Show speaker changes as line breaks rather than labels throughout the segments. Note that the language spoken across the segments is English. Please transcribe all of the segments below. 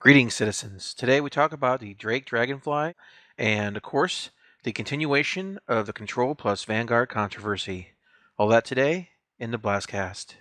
Greetings, citizens. Today we talk about the Dragonfly and, of course, the continuation of the Ctrl plus Vanguard controversy. All that today in the BlastCast.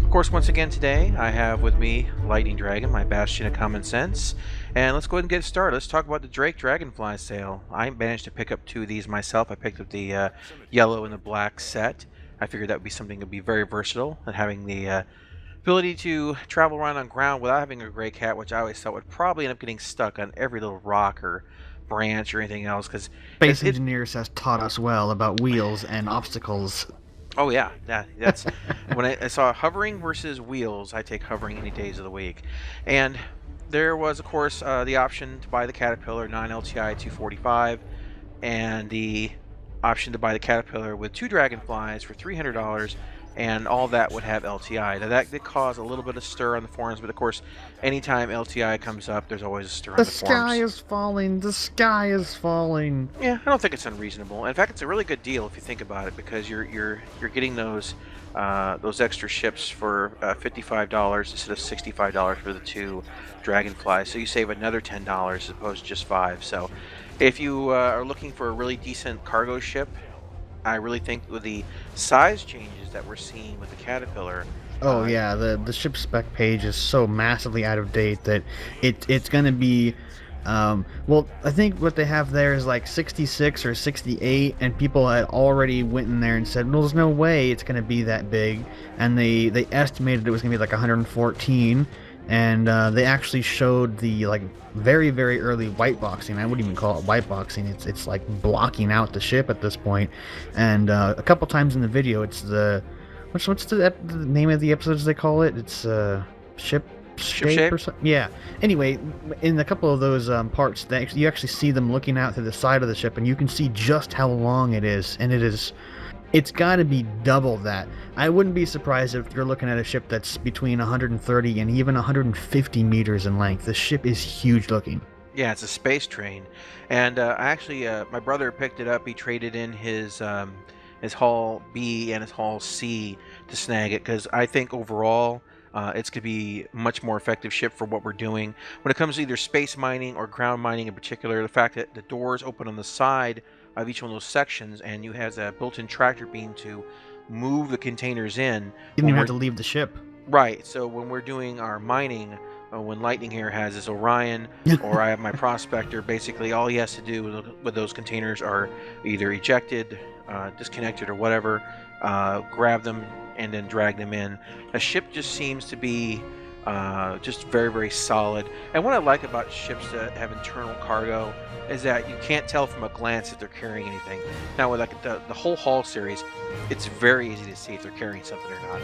Of course, once again today, I have with me Lightning Dragon, my bastion of common sense. And let's go ahead and get started. Let's talk about the Dragonfly sale. I managed to pick up two of these myself. I picked up the yellow and the black set. I figured that would be something that would be very versatile, and having the ability to travel around on ground without having a gray cat, which I always thought would probably end up getting stuck on every little rock or branch or anything else. Because
Space Engineers has taught us well about wheels and obstacles.
Oh yeah, that's when I saw hovering versus wheels, I take hovering any days of the week. And there was, of course, the option to buy the Caterpillar non-LTI 245, and the option to buy the Caterpillar with two Dragonflies for $300, and all that would have LTI. Now that did cause a little bit of stir on the forums, but of course, anytime LTI comes up, there's always a stir on the forums.
The sky is falling. The sky is falling.
Yeah, I don't think it's unreasonable. In fact, it's a really good deal if you think about it, because you're getting those extra ships for $55 instead of $65 for the two Dragonflies. So you save another $10 as opposed to just $5. So if you are looking for a really decent cargo ship, I really think with the size changes that we're seeing with the Caterpillar.
Oh yeah, the ship spec page is so massively out of date that it's going to be. Well, I think what they have there is like 66 or 68, and people had already went in there and said, "Well, there's no way it's going to be that big," and they estimated it was going to be like 114. And they actually showed the very early white boxing. I wouldn't even call it white boxing. It's like blocking out the ship at this point. And a couple times in the video, it's the what's the name of the episodes they call it? It's ship shape or something. Yeah. Anyway, in a couple of those parts, you actually see them looking out through the side of the ship, and you can see just how long it is, and it's got to be double that. I wouldn't be surprised if you're looking at a ship that's between 130 and even 150 meters in length. The ship is huge looking.
Yeah, it's a space train. And my brother picked it up. He traded in his Hull B and his Hull C to snag it, because I think overall it's going to be a much more effective ship for what we're doing. When it comes to either space mining or ground mining in particular, the fact that the doors open on the side of each one of those sections, and you have a built-in tractor beam to move the containers in.
You didn't even have to leave the ship.
Right, so when we're doing our mining, when Lightning here has his Orion, or I have my Prospector, basically all he has to do with those containers are either ejected, disconnected, or whatever, grab them, and then drag them in. A ship just seems to be just very solid. And what I like about ships that have internal cargo is that you can't tell from a glance if they're carrying anything. Now with the whole Hull series, it's very easy to see if they're carrying something or not,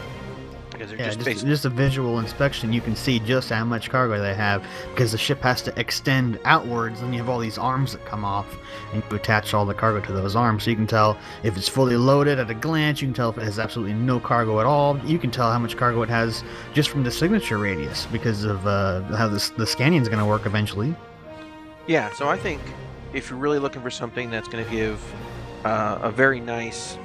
because they're
just a visual inspection. You can see just how much cargo they have, because the ship has to extend outwards, and you have all these arms that come off, and you attach all the cargo to those arms, so you can tell if it's fully loaded at a glance. You can tell if it has absolutely no cargo at all. You can tell how much cargo it has just from the signature radius, because of how the scanning is going to work eventually.
Yeah, so I think if you're really looking for something that's going to give a very nice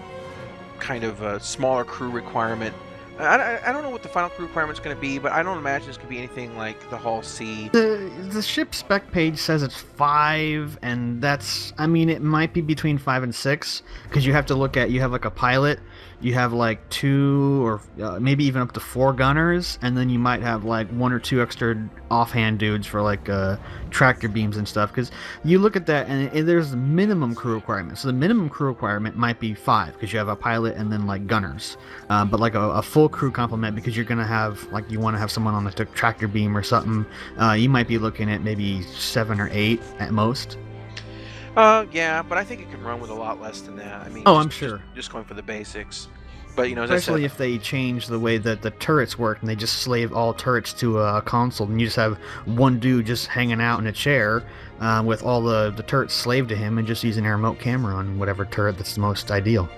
kind of a smaller crew requirement, I don't know what the final crew requirement is going to be, but I don't imagine it's going to be anything like the Hull C.
The ship spec page says it's 5, and it might be between 5 and 6, because you have to look at, you have like a pilot, you have like 2 or maybe even up to 4 gunners, and then you might have like 1 or 2 extra offhand dudes for like tractor beams and stuff, because you look at that and there's the minimum crew requirement. So the minimum crew requirement might be 5, because you have a pilot and then like gunners, but like a full crew complement, because you're gonna have, like, you want to have someone on the tractor beam or something, you might be looking at maybe 7 or 8 at most.
Yeah, but I think it can run with a lot less than that. I mean,
I'm sure.
Just going for the basics. But, as
especially
I said,
if they change the way that the turrets work, and they just slave all turrets to a console, and you just have one dude just hanging out in a chair with all the turrets slaved to him, and just using a remote camera on whatever turret that's the most ideal.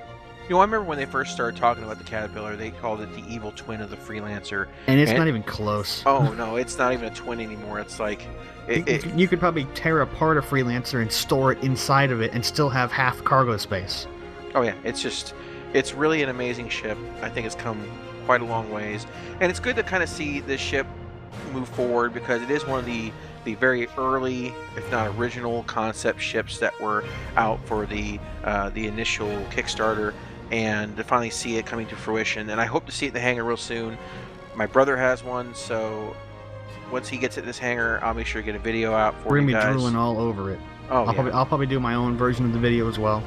I remember when they first started talking about the Caterpillar, they called it the evil twin of the Freelancer.
And it's not even close.
Oh, no, it's not even a twin anymore. It's like...
You could probably tear apart a Freelancer and store it inside of it and still have half cargo space.
Oh, yeah. It's really an amazing ship. I think it's come quite a long ways. And it's good to kind of see this ship move forward because it is one of the very early, if not original, concept ships that were out for the initial Kickstarter. And to finally see it coming to fruition, and I hope to see it in the hangar real soon. My brother has one, so once he gets it in this hangar, I'll make sure to get a video out for you guys.
We're gonna be drooling all over it.
Oh,
I'll probably do my own version of the video as well.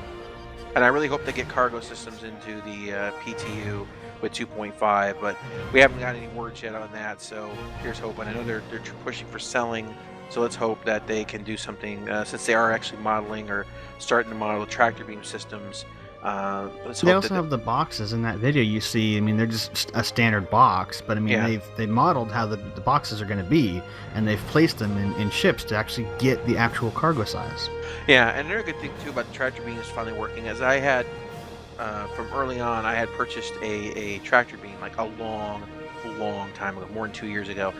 And I really hope to get cargo systems into the PTU with 2.5, but we haven't got any words yet on that. So here's hoping. I know they're pushing for selling, so let's hope that they can do something since they are actually modeling or starting to model tractor beam systems.
They also have the boxes in that video you see. I mean, they're just a standard box, but I mean, they modeled how the boxes are going to be, and they've placed them in ships to actually get the actual cargo size.
Yeah, and another good thing too about the tractor beam is finally working, as I had from early on, I had purchased a tractor beam like a long time ago, more than 2 years ago,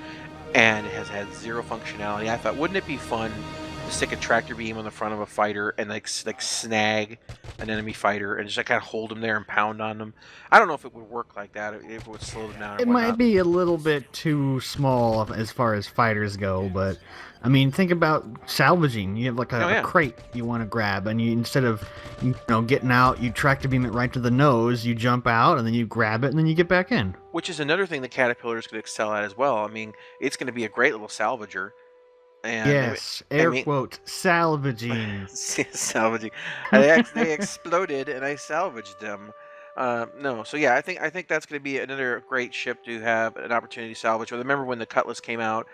and it has had zero functionality. I thought, wouldn't it be fun to stick a tractor beam on the front of a fighter and like snag an enemy fighter and just like kind of hold them there and pound on them? I don't know if it would work like that, if it would slow them down. Or
it might be a little bit too small as far as fighters go, but I mean, think about salvaging. You have like a crate you want to grab, and you instead of getting out, you tractor beam it right to the nose. You jump out, and then you grab it, and then you get back in.
Which is another thing the Caterpillar is going to excel at as well. I mean, it's going to be a great little salvager. And
yes, quote, salvaging.
Salvaging. They exploded, and I salvaged them. No, so yeah, I think that's going to be another great ship to have an opportunity to salvage. I remember when the Cutlass came out,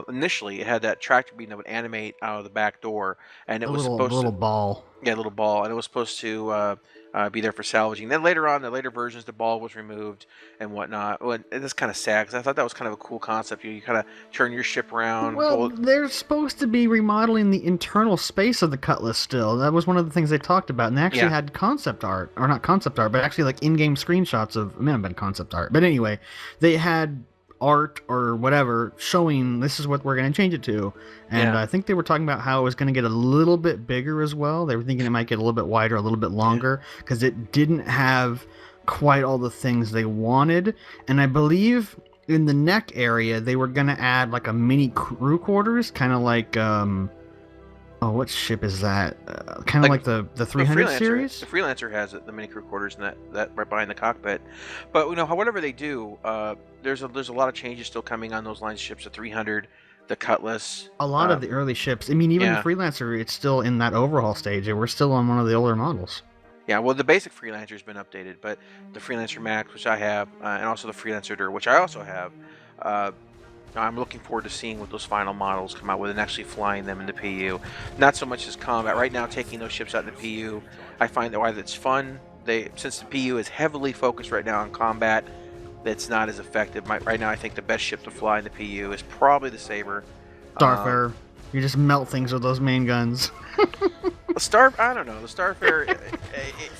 initially it had that tractor beam that would animate out of the back door, and it was supposed to...
little ball.
Yeah, little ball, and it was supposed to be there for salvaging. Then later on, the later versions, the ball was removed and whatnot. Well, it's kind of sad because I thought that was kind of a cool concept. You kind of turn your ship around.
Well, they're supposed to be remodeling the internal space of the Cutlass still. That was one of the things they talked about, and they actually had concept art, or not concept art, but actually like in-game screenshots of, it may have been concept art. But anyway, they had art or whatever showing this is what we're going to change it to, and I think they were talking about how it was going to get a little bit bigger as well. They were thinking it might get a little bit wider, a little bit longer, because it didn't have quite all the things they wanted. And I believe in the neck area they were going to add like a mini crew quarters, kind of like what ship is that? Kind of like the 300 series?
The Freelancer has it, the mini crew quarters, and that right behind the cockpit. But whatever they do, there's a lot of changes still coming on those lines of ships. The 300, the Cutlass.
A lot of the early ships. I mean, even the Freelancer, it's still in that overhaul stage, and we're still on one of the older models. Yeah, well, the basic Freelancer has been updated, but the Freelancer Max, which I have, and also the Freelancer Dur, which I also have, I'm looking forward to seeing what those final models come out with and actually flying them in the PU. Not so much as combat. Right now, taking those ships out in the PU, I find that while it's fun, since the PU is heavily focused right now on combat, that's not as effective. Right now, I think the best ship to fly in the PU is probably the Saber. Starfarer. You just melt things with those main guns.
I don't know. The Starfarer,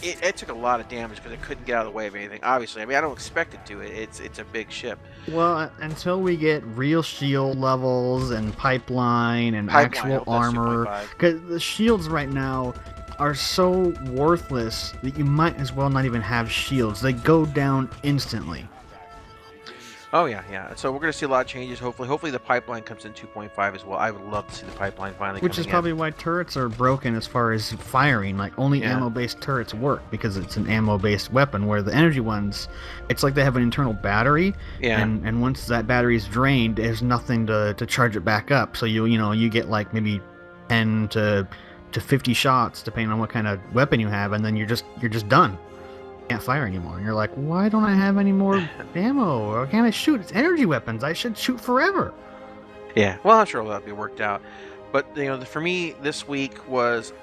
it took a lot of damage because it couldn't get out of the way of anything. Obviously, I mean, I don't expect it to. It's a big ship.
Well, until we get real shield levels and pipeline and actual armor, because the shields right now are so worthless that you might as well not even have shields. They go down instantly.
Oh yeah. So we're going to see a lot of changes. Hopefully the pipeline comes in 2.5 as well. I would love to see the pipeline finally.
Which is probably why turrets are broken as far as firing. Like only ammo-based turrets work because it's an ammo-based weapon. Where the energy ones, it's like they have an internal battery. Yeah. And once that battery is drained, there's nothing to charge it back up. So you get like maybe 10 to 50 shots depending on what kind of weapon you have, and then you're just done. Can't fire anymore, and you're like, why don't I have any more ammo? Or can't I shoot? It's energy weapons. I should shoot forever.
Yeah, well, I'm sure that'll be worked out. But for me, this week was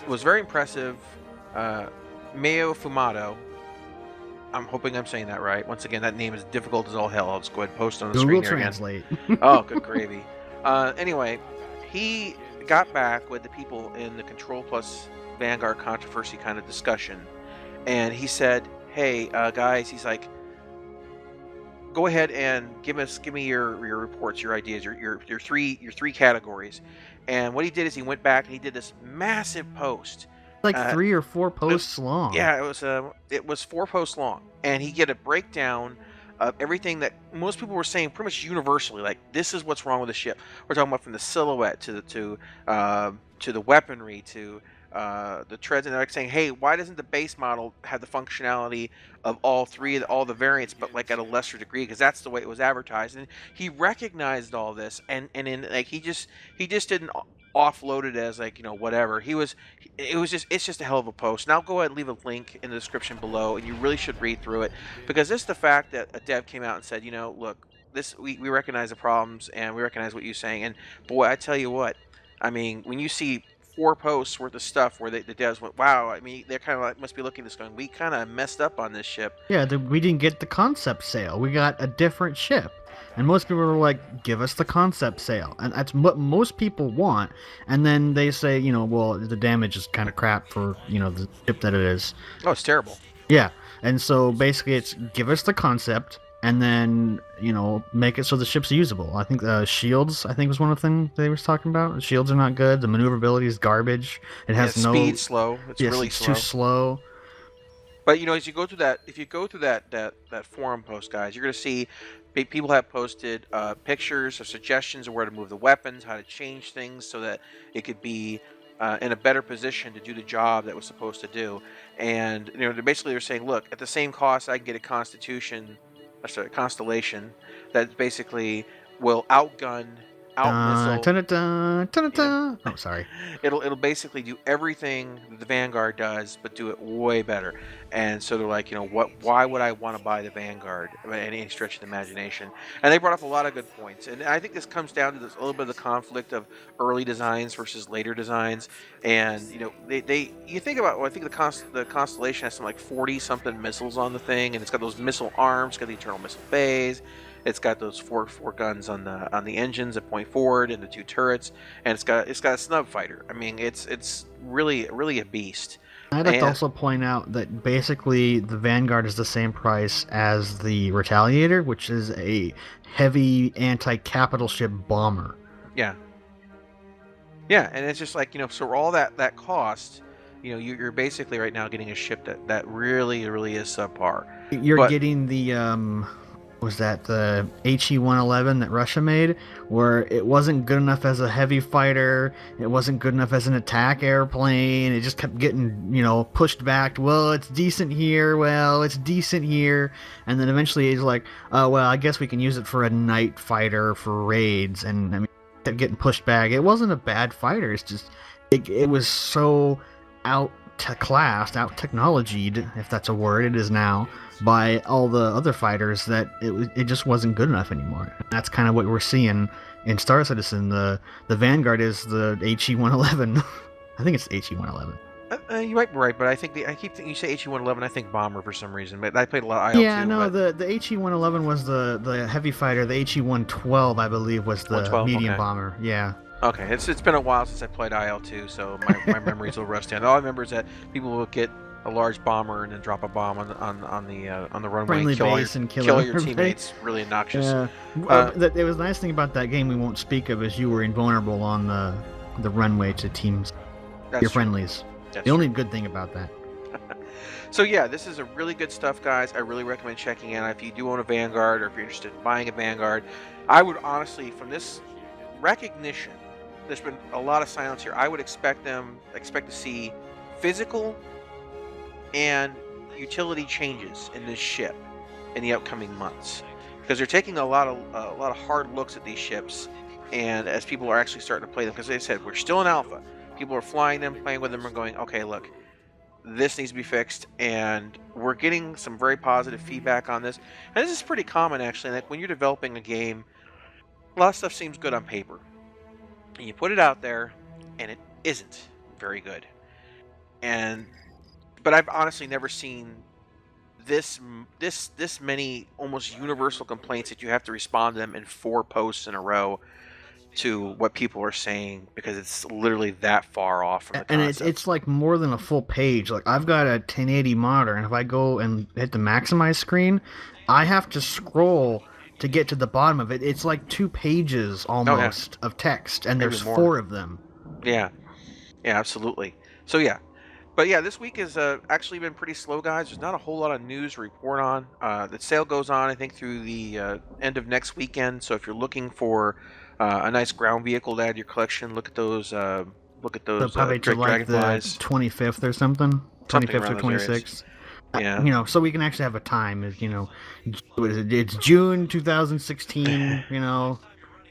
very impressive. Meohfumado. I'm hoping I'm saying that right. Once again, that name is difficult as all hell. I'll just go ahead and post it on the screen here
Translate.
Again. Oh, good gravy. Anyway, he got back with the people in the Ctrl plus Vanguard controversy kind of discussion. and he said, "Hey, guys," he's like, "Go ahead and give me your reports, your ideas, your three categories." And what he did is he went back and he did this massive post.
Like
Uh,
3 or 4
it was,
posts long.
yeah, it was 4 posts long, and he did a breakdown of everything that most people were saying pretty much universally. Like, this is what's wrong with the ship. We're talking about from the silhouette to the weaponry to the treads, and they're like saying, "Hey, why doesn't the base model have the functionality of all the variants, but like at a lesser degree? Because that's the way it was advertised." And he recognized all this, and in like he just didn't offload it as like, whatever. It's just a hell of a post. Now go ahead and leave a link in the description below, and you really should read through it, because it's the fact that a dev came out and said, look, this we recognize the problems and we recognize what you're saying. And boy, I tell you what, I mean, when you see 4 posts worth of stuff where the devs went, wow, I mean, they're kind of like, must be looking at this going, we kind of messed up on this ship.
Yeah, we didn't get the concept sale. We got a different ship. And most people were like, give us the concept sale. And that's what most people want. And then they say, well, the damage is kind of crap for, the ship that it is.
Oh, it's terrible.
Yeah. And so basically it's give us the concept and then, make it so the ship's usable. I think shields, was one of the things they was talking about. The shields are not good. The maneuverability is garbage. It has no
speed slow. It's really
it's
slow.
too slow.
But as you go through that, if you go through that forum post, guys, you're gonna see people have posted pictures or suggestions of where to move the weapons, how to change things so that it could be in a better position to do the job that was supposed to do. And they're saying, look, at the same cost, I can get a constellation that basically will outgun, out-missile.
Oh, sorry.
It'll basically do everything that the Vanguard does, but do it way better. And so they're like, why would I want to buy the Vanguard by any stretch of the imagination? And they brought up a lot of good points. And I think this comes down to a little bit of the conflict of early designs versus later designs. And you think about, I think the Constellation has some like 40 something missiles on the thing, and it's got those missile arms, it's got the internal missile bays. It's got those four guns on the engines that point forward, and the 2 turrets, and it's got a snub fighter. I mean, it's really a beast.
I'd like to also point out that basically the Vanguard is the same price as the Retaliator, which is a heavy anti-capital ship bomber.
Yeah, and it's just like, so all that cost, you're basically right now getting a ship that really is subpar.
You're getting the was that the HE-111 that Russia made, where it wasn't good enough as a heavy fighter, it wasn't good enough as an attack airplane, it just kept getting, pushed back. Well, it's decent here, and then eventually it's like, well, I guess we can use it for a night fighter for raids, and I mean, it kept getting pushed back. It wasn't a bad fighter, it's just, it was so out-classed, out-technologied, if that's a word, it is now, by all the other fighters, that it just wasn't good enough anymore. And that's kind of what we're seeing in Star Citizen. The Vanguard is the HE-111. I think it's HE-111.
You might be right, but I think I keep thinking you say HE-111, I think bomber for some reason. But I played a lot of IL-2.
Yeah, no, the HE-111 was the heavy fighter. The HE-112, I believe, was the medium bomber. Yeah.
Okay, it's been a while since I played IL-2, so my memory's a little rusty. All I remember is that people will get a large bomber and then drop a bomb on the runway and kill your teammates. Really obnoxious.
Yeah. It was a nice thing about that game we won't speak of is you were invulnerable on the runway to teams, your friendlies. The only good thing about that.
So yeah, this is a really good stuff, guys. I really recommend checking it out if you do own a Vanguard or if you're interested in buying a Vanguard. I would honestly, from this recognition, there's been a lot of silence here. I would expect to see physical and utility changes in this ship in the upcoming months, because they're taking a lot of hard looks at these ships, and as people are actually starting to play them, because they said we're still in alpha, people are flying them, playing with them, and going, okay, look, this needs to be fixed, and we're getting some very positive feedback on this. And this is pretty common, actually, like when you're developing a game, a lot of stuff seems good on paper, and you put it out there and it isn't very good. But I've honestly never seen this many almost universal complaints that you have to respond to them in 4 posts in a row. to what people are saying because it's literally that far off from the
And
concept.
it's like more than a full page. Like I've got a 1080 monitor, and if I go and hit the maximize screen, I have to scroll to get to the bottom of it. It's like 2 pages almost of text, and
Maybe
there's
more.
4 of them.
Yeah, absolutely. So yeah. But yeah, this week has actually been pretty slow, guys. There's not a whole lot of news to report on. The sale goes on, I think, through the end of next weekend. So if you're looking for a nice ground vehicle to add to your collection, look at those.
So probably to like the
Dragonflies.
25th or something,
Something
25th or
around those areas.
26th.
Yeah.
So we can actually have a time. What is it? It's June 2016.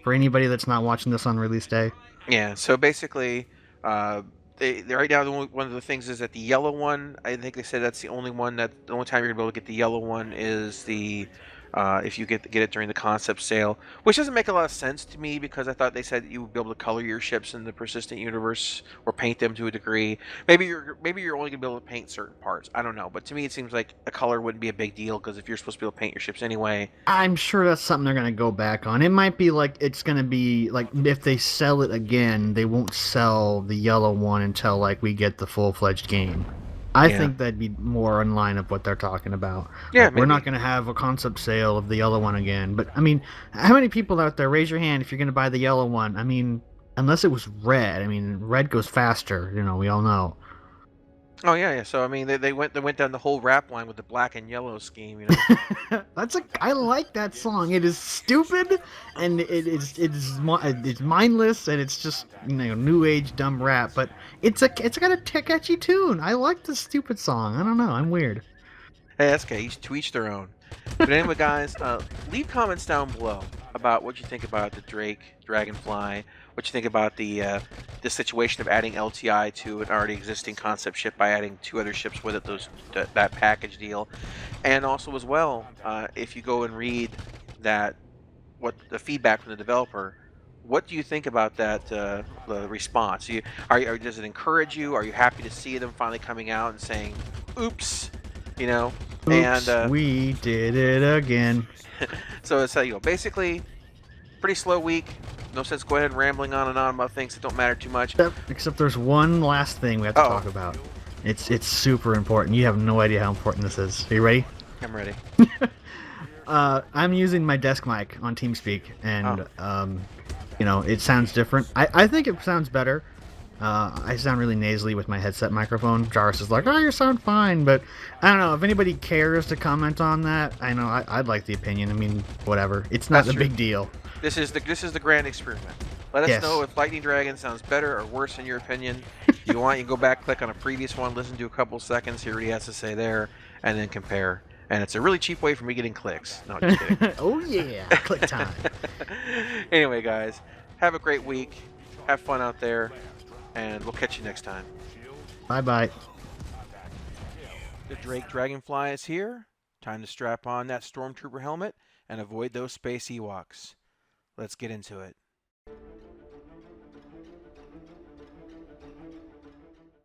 For anybody that's not watching this on release day.
Yeah. So basically, they right now one of the things is that the yellow one. I think they said that's the only one the only time you're gonna be able to get the yellow one is the if you get it during the concept sale, which doesn't make a lot of sense to me because I thought they said you would be able to color your ships in the persistent universe or paint them to a degree. Maybe you're only gonna be able to paint certain parts. I don't know, but to me it seems like a color wouldn't be a big deal because if you're supposed to be able to paint your ships anyway.
I'm sure that's something they're gonna go back on. It might be like it's gonna be like if they sell it again, they won't sell the yellow one until like we get the full-fledged game. I think that'd be more in line of what they're talking about.
Yeah,
like, we're not going to have a concept sale of the yellow one again. But, I mean, how many people out there, raise your hand if you're going to buy the yellow one? I mean, unless it was red. I mean, red goes faster, we all know.
Oh yeah. So I mean, they went down the whole rap line with the black and yellow scheme.
I like that song. It is stupid, and it's mindless, and it's just new age dumb rap. But it's got a catchy tune. I like the stupid song. I don't know. I'm weird.
Hey, that's okay. To each their own. But anyway, guys, leave comments down below about what you think about the Dragonfly, what you think about the situation of adding LTI to an already existing concept ship by adding 2 other ships with it, that package deal, and also as well, if you go and read what the feedback from the developer, what do you think about that the response? Does it encourage you? Are you happy to see them finally coming out and saying, "Oops"?
Oops, and we did it again.
So it's basically pretty slow week. No sense go ahead and rambling on and on about things that don't matter too much.
Except there's one last thing we have to talk about. It's super important. You have no idea how important this is. Are you ready?
I'm ready.
I'm using my desk mic on TeamSpeak, and it sounds different. I think it sounds better. I sound really nasally with my headset microphone. Jarvis is like, "Oh, you sound fine," but I don't know if anybody cares to comment on that. I know I'd like the opinion. I mean, whatever. It's not a big deal.
This is the grand experiment. Let us know if Lightning Dragon sounds better or worse in your opinion. If you want, you can go back, click on a previous one, listen to a couple seconds, hear what he has to say there, and then compare. And it's a really cheap way for me getting clicks. No, just kidding.
Oh yeah, click time.
Anyway, guys, have a great week. Have fun out there. And we'll catch you next time.
Bye-bye.
The Dragonfly is here. Time to strap on that Stormtrooper helmet and avoid those space Ewoks. Let's get into it.